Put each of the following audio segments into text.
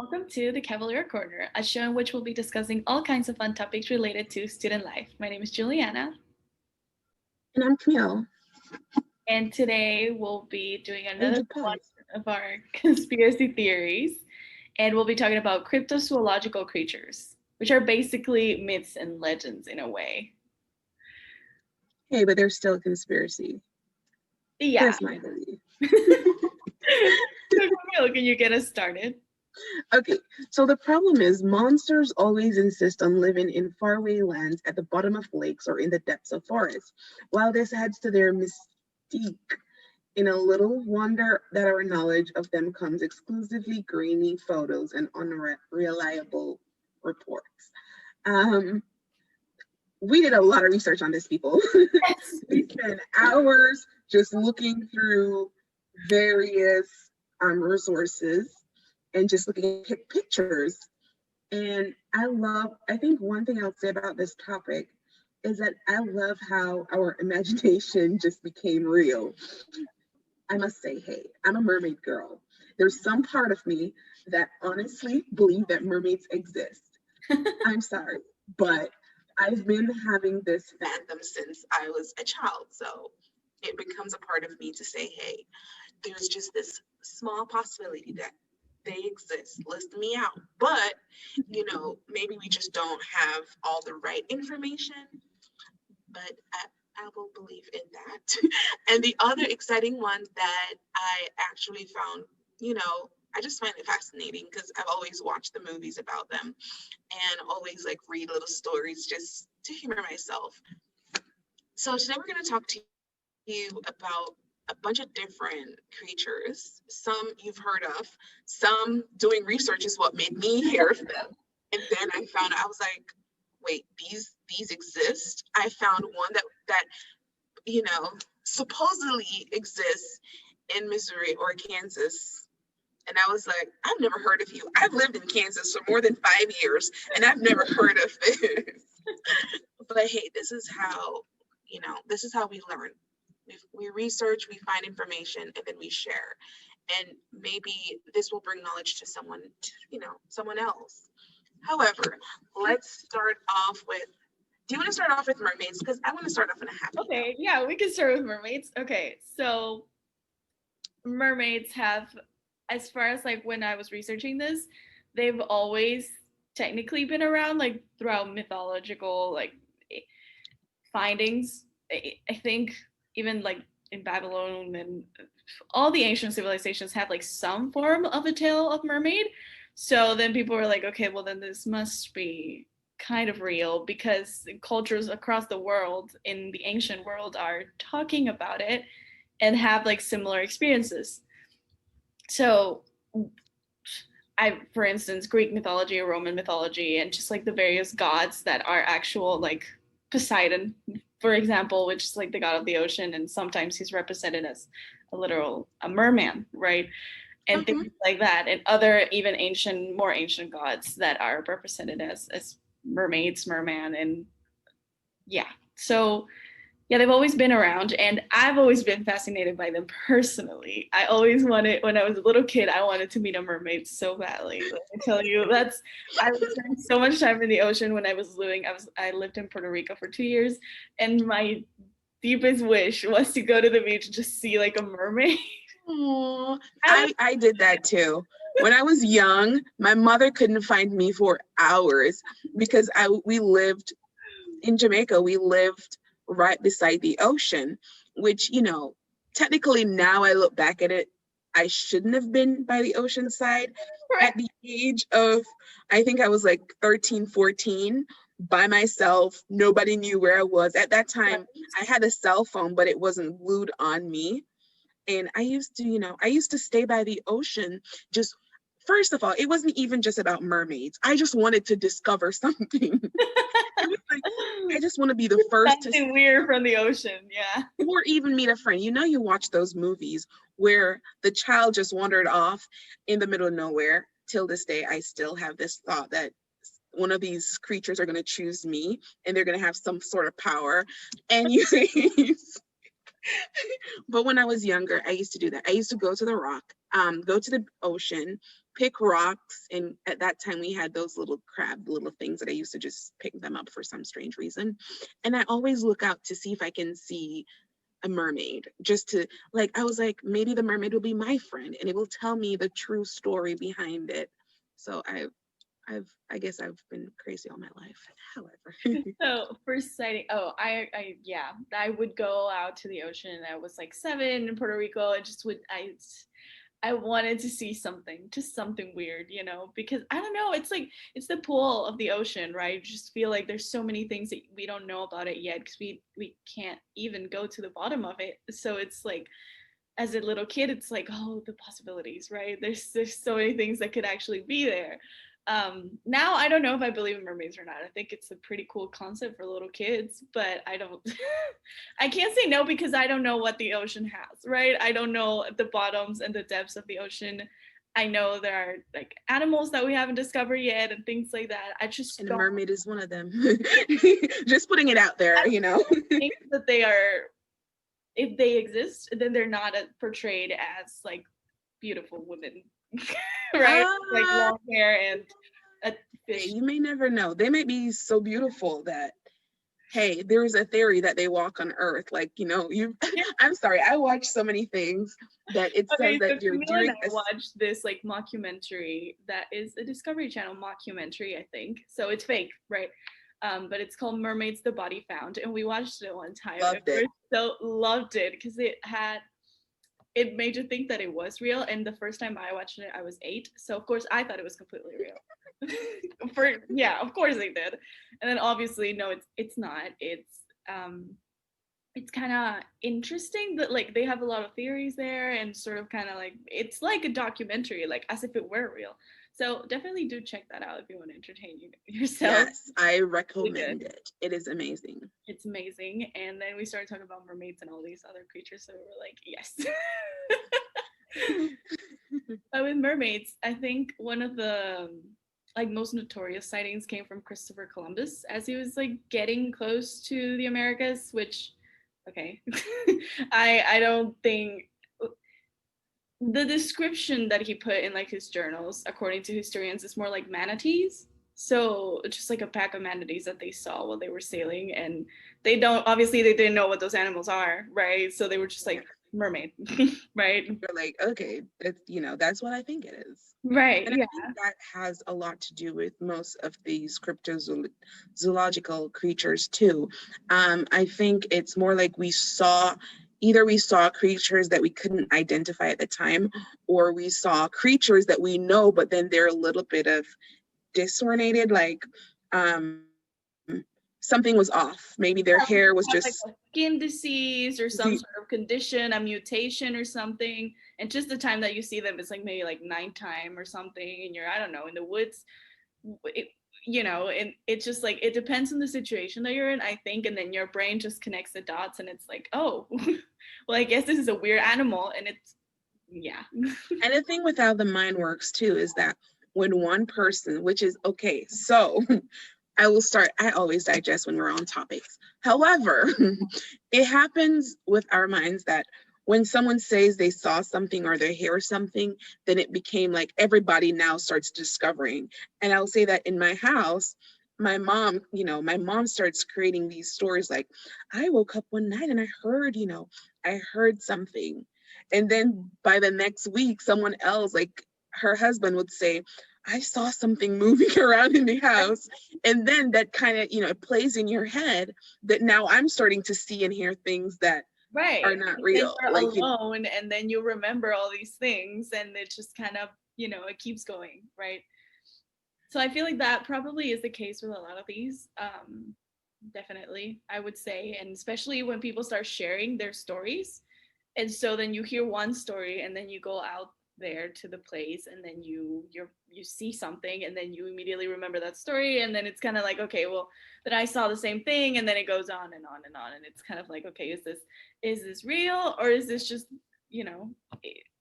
Welcome to the Cavalier Corner, a show in which we'll be discussing all kinds of fun topics related to student life. My name is Giuliana, And I'm Camille. and today we'll be doing another Aged one pause. of our conspiracy theories, and we'll be talking about cryptozoological creatures, which are basically myths and legends in a way. Hey, but there's still a conspiracy. Yeah. That's my belief. So Camille, can you get us started? Okay, so the problem is monsters always insist on living in faraway lands at the bottom of lakes or in the depths of forests. While this adds to their mystique, in a little wonder that our knowledge of them comes exclusively grainy photos and unreliable reports. Um, we did a lot of research on this, people. We spent hours just looking through various resources and just looking at pictures. And I think one thing I'll say about this topic is that I love how our imagination just became real. I must say, hey, I'm a mermaid girl. There's some part of me that honestly believe that mermaids exist. I'm sorry, but I've been having this fandom since I was a child. So it becomes a part of me to say, hey, there's just this small possibility that they exist. List me out. But, maybe we just don't have all the right information. But I will believe in that. And the other exciting one that I actually found, I just find it fascinating because I've always watched the movies about them and always read little stories just to humor myself. So today we're going to talk to you about a bunch of different creatures. Some you've heard of, some doing research is what made me hear of them. And then I found out, I was like, wait, these exist. I found one that supposedly exists in Missouri or Kansas. And I was like, I've never heard of you. I've lived in Kansas for more than 5 years and I've never heard of this. But hey, this is how we learn. We research, we find information, and then we share. And maybe this will bring knowledge to someone else. However, let's start off with, do you want to start off with mermaids? Because I want to start off in a happy note. Okay, yeah, we can start with mermaids. Okay, so mermaids have, as far as when I was researching this, they've always technically been around throughout mythological findings. I think even in Babylon and all the ancient civilizations have some form of a tale of mermaid. So then people were like, okay, well then this must be kind of real because cultures across the world in the ancient world are talking about it and have similar experiences. So for instance, Greek mythology or Roman mythology and just the various gods that are actual Poseidon, for example, which is the god of the ocean, and sometimes he's represented as a merman, right? And things like that, and other even more ancient gods that are represented as mermaids, merman, and yeah. So yeah, they've always been around, and I've always been fascinated by them personally. I always wanted, when I was a little kid, I wanted to meet a mermaid so badly. Let me tell you, I was spending so much time in the ocean when I was living. I lived in Puerto Rico for 2 years, and my deepest wish was to go to the beach and just see a mermaid. Aww. I did that too. When I was young, my mother couldn't find me for hours because we lived in Jamaica. We lived right beside the ocean, which, technically now I look back at it, I shouldn't have been by the ocean side. Right. At the age of, I think I was 13, 14, by myself. Nobody knew where I was. At that time, I had a cell phone, but it wasn't glued on me. And I used to stay by the ocean. Just, first of all, it wasn't even just about mermaids. I just wanted to discover something. I just want to be the first to see weird from the ocean, yeah. Or even meet a friend. You watch those movies where the child just wandered off in the middle of nowhere. Till this day, I still have this thought that one of these creatures are going to choose me and they're going to have some sort of power. And But when I was younger, I used to do that. I used to go to the rock, go to the ocean, pick rocks, and at that time we had those little crab little things that I used to just pick them up for some strange reason. And I always look out to see if I can see a mermaid, just to, like, I was like, maybe the mermaid will be my friend and it will tell me the true story behind it. So I guess I've been crazy all my life. However, So for sighting, oh, yeah, I would go out to the ocean. I was like 7 in Puerto Rico. I just would, I wanted to see something, just something weird, because I don't know. It's like it's the pull of the ocean, right? You just feel like there's so many things that we don't know about it yet because we can't even go to the bottom of it. So it's like as a little kid, it's like, oh, the possibilities, right? There's so many things that could actually be there. Now I don't know if I believe in mermaids or not. I think it's a pretty cool concept for little kids, but I don't I can't say no because I don't know what the ocean has, right? I don't know the bottoms and the depths of the ocean. I know there are like animals that we haven't discovered yet and things like that. I just and a don't mermaid is one of them. Just putting it out I there, you know. think that they are, if they exist, then they're not portrayed as like beautiful women, right? Like Ah, long hair and a hey, fish. you may never know. They might be so beautiful that, hey, there is a theory that they walk on Earth. Like, you know, you. Yeah. I'm sorry, I watch so many things that it says Okay, so that you're Camille and during I a. watched this like mockumentary that is a Discovery Channel mockumentary, I think. So it's fake, right? But it's called Mermaids: The Body Found, and we watched it one time, and Loved we it. so loved it because it made you think that it was real. And the first time I watched it, I was 8, so of course I thought it was completely real. Yeah, of course they did. And then obviously no, it's not. It's kind of interesting that like they have a lot of theories there and sort of kind of like it's like a documentary, like as if it were real. So definitely do check that out if you want to entertain yourself. Yes, I Really good. recommend it. It is amazing. It's amazing. And then we started talking about mermaids and all these other creatures, so we were like, yes. But with mermaids, I think one of the like most notorious sightings came from Christopher Columbus as he was like getting close to the Americas, which okay. I don't think the description that he put in like his journals, according to historians, is more like manatees. So just like a pack of manatees that they saw while they were sailing, and they didn't know what those animals are, right? So they were just Yeah, like mermaid, right? you're like, okay, that's, that's what I think it is. Right. And I Yeah. think that has a lot to do with most of these cryptozoological creatures too. I think it's more like we saw creatures that we couldn't identify at the time, or we saw creatures that we know, but then they're a little bit of disoriented, like um, something was off. Maybe their hair was Have like just a skin disease or some sort of condition, a mutation or something, and just the time that you see them is like maybe like nighttime or something, and you're I don't know in the woods, it, and it's just like it depends on the situation that you're in, I think, and then your brain just connects the dots, and it's like, oh, well, I guess this is a weird animal, and it's yeah. And the thing with how the mind works too is that when one person, which is okay, so I always digest when we're on topics. However, it happens with our minds that when someone says they saw something or they hear something, then it became like everybody now starts discovering. And I'll say that in my house, my mom starts creating these stories like, I woke up one night and I heard something. And then by the next week, someone else, like her husband, would say, I saw something moving around in the house. And then that kind of, it plays in your head that now I'm starting to see and hear things that are Right. not Then real. you're Like, alone, and then you remember all these things, and it just kind of it keeps going, right? So I feel like that probably is the case with a lot of these. Definitely, I would say, and especially when people start sharing their stories, and so then you hear one story, and then you go out there to the place, and then you see something, and then you immediately remember that story, and then it's kind of like, okay, well, then I saw the same thing, and then it goes on and on and on, and it's kind of like, okay, is this real, or is this just you know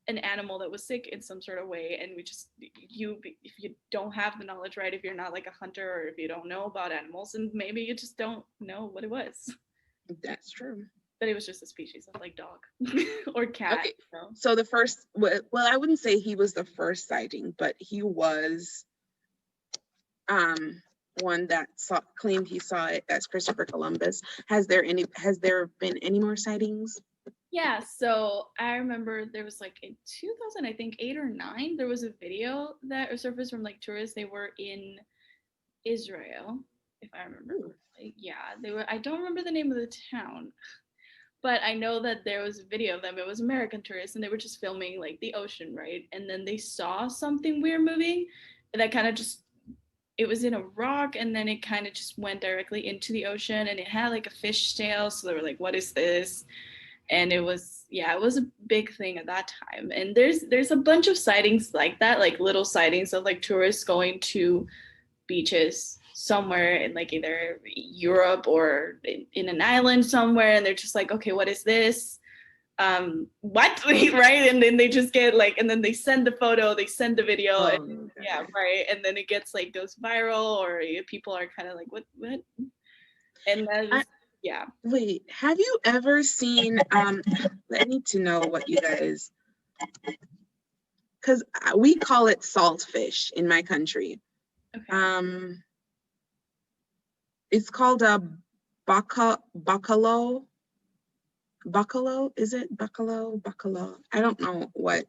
an animal that was sick in some sort of way, and we just if you don't have the knowledge, right, if you're not like a hunter or if you don't know about animals, and maybe you just don't know what it was. that's true. But it was just a species of like dog or cat. Okay, You know? so the first, well, I wouldn't say he was the first sighting, but he was one that claimed he saw it as Christopher Columbus. Has there been any more sightings? Yeah, so I remember there was like in 2000, I think 8 or 9, there was a video that surfaced from like tourists. They were in Israel, if I remember correctly. Yeah, they were. I don't remember the name of the town, but I know that there was a video of them. It was American tourists, and they were just filming like the ocean, right? And then they saw something weird moving, and that kind of just it was in a rock, and then it kind of just went directly into the ocean, and it had like a fish tail. So they were like, "What is this?" And it was it was a big thing at that time. And there's a bunch of sightings like that, like little sightings of like tourists going to beaches somewhere in like either Europe or in an island somewhere, and they're just like, okay, what is this? What? Right? And then they just get like, and then they send the photo, they send the video, and yeah, right. And then it gets like goes viral, or people are kind of like, what? And then yeah. Wait, have you ever seen? I need to know what you guys, because we call it saltfish in my country. Okay. It's called a bacalo. Bacalo, is it bacalo? Bacalo. I don't know what.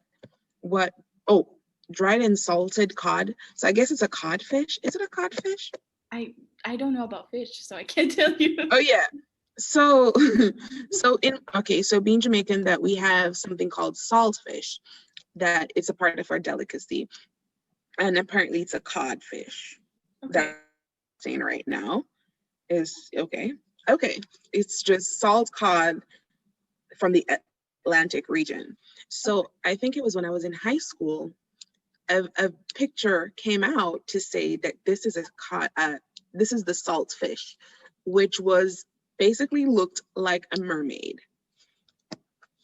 Oh, dried and salted cod. So I guess it's a codfish. Is it a codfish? I don't know about fish, so I can't tell you. Oh yeah. So so being Jamaican, that we have something called saltfish, that it's a part of our delicacy, and apparently it's a codfish. Okay. That I'm saying right now is okay. It's just salt cod from the Atlantic region. So I think it was when I was in high school, a picture came out to say that this is this is the saltfish, which was basically looked like a mermaid.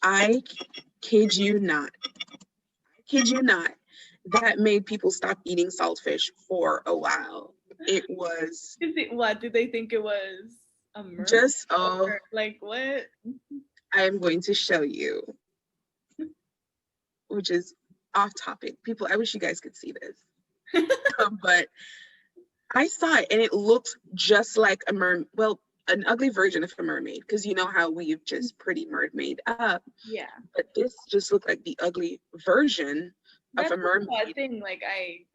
I kid you not. That made people stop eating saltfish for a while. It was. What did they think it was? A mermaid? Just like what? I am going to show you, which is off topic. People, I wish you guys could see this, but I saw it and it looked just like a mermaid. Well, an ugly version of a mermaid, because you know how we've just pretty mermaid up. Yeah. But this just looked like the ugly version of a mermaid. That's the thing. Like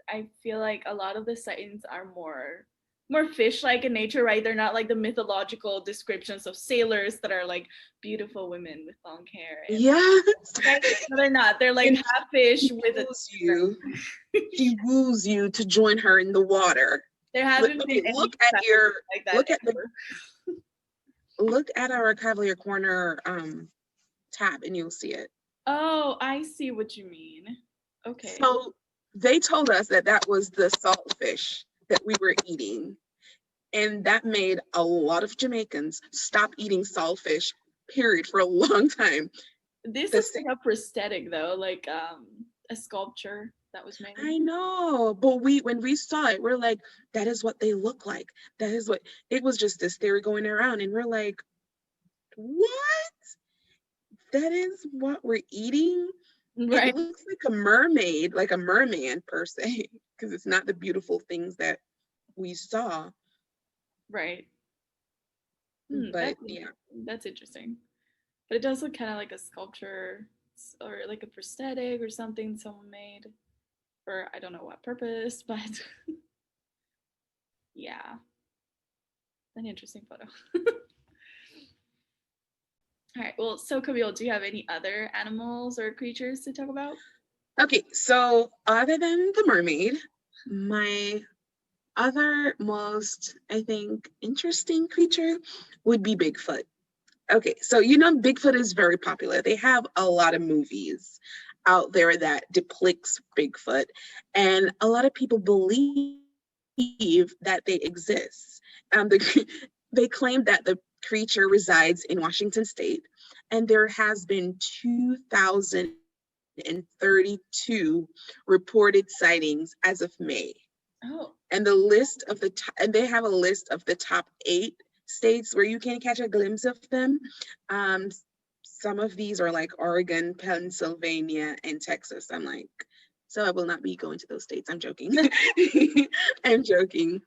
I feel like a lot of the sightings are more fish-like in nature, right? They're not like the mythological descriptions of sailors that are like beautiful women with long hair. Yes. Right? No, they're not. They're like half fish with a you. She woos you to join her in the water. There haven't been look at our Cavalier Corner tab and you'll see it. Oh, I see what you mean. Okay. So they told us that was the saltfish that we were eating, and that made a lot of Jamaicans stop eating saltfish, period, for a long time. This is like a prosthetic though, like a sculpture that was made. I know, but when we saw it, we're like, that is what they look like. That is what it was. Just this theory going around, and we're like, what? That is what we're eating? Right. It looks like a mermaid, like a merman per se, because it's not the beautiful things that we saw. Right. But that's interesting. But it does look kind of like a sculpture or like a prosthetic or something someone made for I don't know what purpose, but yeah, an interesting photo. All right, well, so Camille, do you have any other animals or creatures to talk about? Okay, so other than the mermaid, my other most, I think, interesting creature would be Bigfoot. Okay, so Bigfoot is very popular. They have a lot of movies out there that depicts Bigfoot, and a lot of people believe that they exist. They claim that the creature resides in Washington State, and there has been 2,032 reported sightings as of May. Oh. And the list of and they have a list of the top 8 states where you can catch a glimpse of them. Some of these are like Oregon, Pennsylvania, and Texas. I'm like, so I will not be going to those states. I'm joking. I'm joking.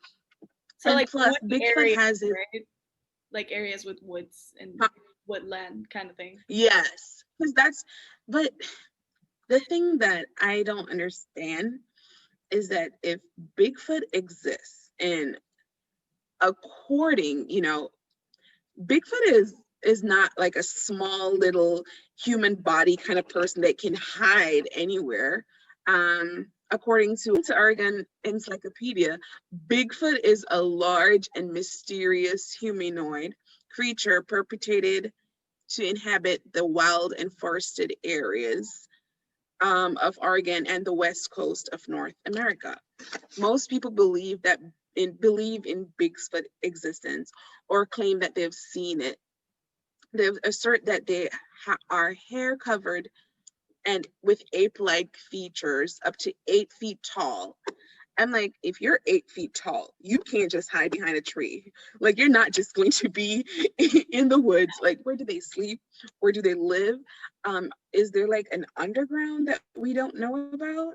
So And like plus, woody Bigfoot areas, has his, right? Like areas with woods and woodland kind of thing. yes, because but the thing that I don't understand is that if Bigfoot exists, and according, Bigfoot is not like a small little human body kind of person that can hide anywhere. According to Oregon Encyclopedia, Bigfoot is a large and mysterious humanoid creature perpetuated to inhabit the wild and forested areas of Oregon and the west coast of North America. Most people believe in Bigfoot existence or claim that they've seen it. They assert that they are hair covered and with ape-like features up to 8 feet tall. I'm like, if you're 8 feet tall, you can't just hide behind a tree. Like, you're not just going to be in the woods. Like, where do they sleep? Where do they live? Is there like an underground that we don't know about?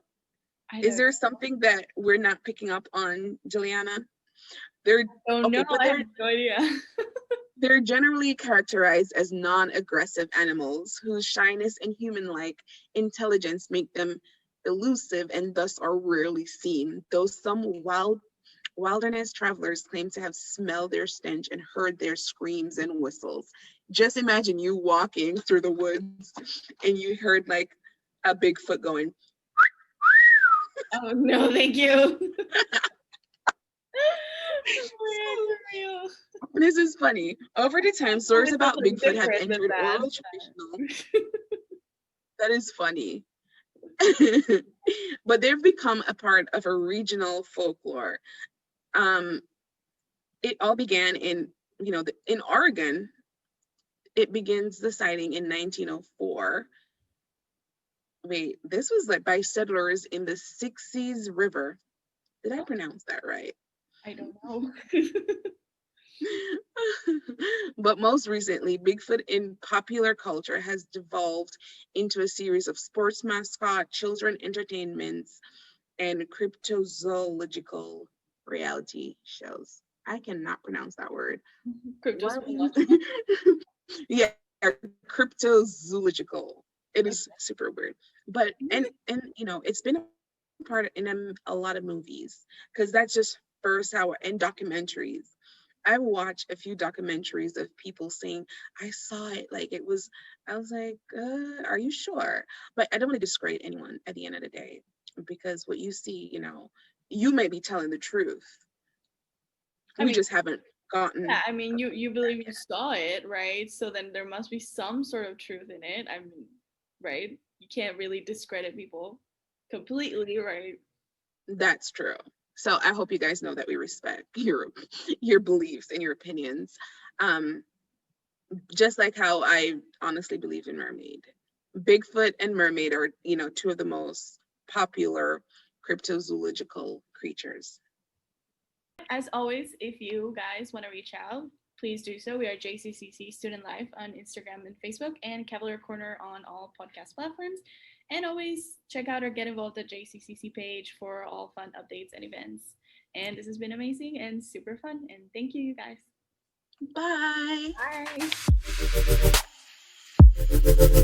Is there something that we're not picking up on, Giuliana? No, I have no idea. They're generally characterized as non-aggressive animals whose shyness and human-like intelligence make them elusive and thus are rarely seen, though some wilderness travelers claim to have smelled their stench and heard their screams and whistles. Just imagine you walking through the woods and you heard like a Bigfoot going. Oh no, thank you. This is funny. Over the time, stories about Bigfoot have entered oral traditional. That is funny. But they've become a part of a regional folklore. It all began in Oregon. It begins the sighting in 1904. Wait, this was like by settlers in the Sixes River. Did I pronounce that right? I don't know. But most recently, Bigfoot in popular culture has devolved into a series of sports mascot, children entertainments, and cryptozoological reality shows. I cannot pronounce that word. Cryptozoology. Yeah, cryptozoological. It is super weird. But and it's been a part in a lot of movies, because that's just first how, and documentaries. I watched a few documentaries of people saying, I saw it, I was like, are you sure? But I don't want to discredit anyone at the end of the day, because what you see, you may be telling the truth. We just haven't gotten. Yeah, I mean, you believe you saw it, right? So then there must be some sort of truth in it. I mean, right? You can't really discredit people completely, right? That's true. So I hope you guys know that we respect your beliefs and your opinions. Just like how I honestly believe in mermaid. Bigfoot and mermaid are, two of the most popular cryptozoological creatures. As always, if you guys want to reach out, please do so. We are JCCC Student Life on Instagram and Facebook, and Cavalier Corner on all podcast platforms. And always check out or get involved at JCCC page for all fun updates and events. And this has been amazing and super fun. And thank you, you guys. Bye. Bye.